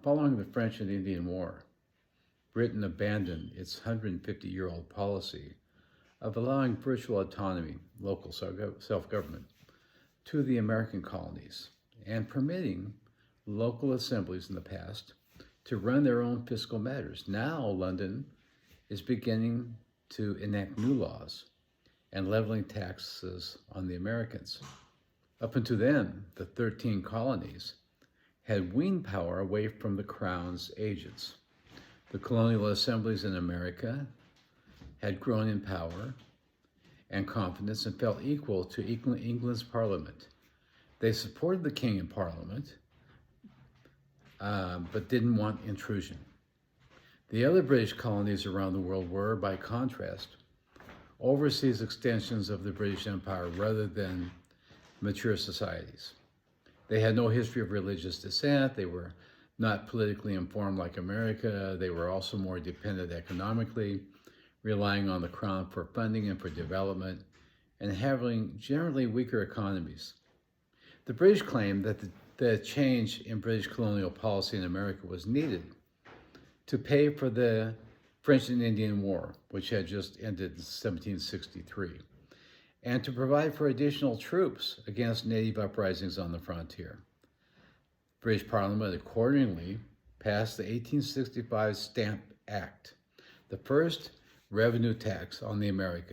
Following the French and Indian War, Britain abandoned its 150-year-old policy of allowing virtual autonomy, local self-government, to the American colonies and permitting local assemblies in the past to run their own fiscal matters. Now London is beginning to enact new laws and leveling taxes on the Americans. Up until then, the 13 colonies had weaned power away from the Crown's agents. The colonial assemblies in America had grown in power and confidence and felt equal to England's Parliament. They supported the King in Parliament, but didn't want intrusion. The other British colonies around the world were, by contrast, overseas extensions of the British Empire rather than mature societies. They had no history of religious dissent. They were not politically informed like America. They were also more dependent economically, relying on the Crown for funding and for development, and having generally weaker economies. The British claimed that the change in British colonial policy in America was needed to pay for the French and Indian War, which had just ended in 1763, and to provide for additional troops against native uprisings on the frontier. The British Parliament accordingly passed the 1865 Stamp Act, the first revenue tax on the Americans.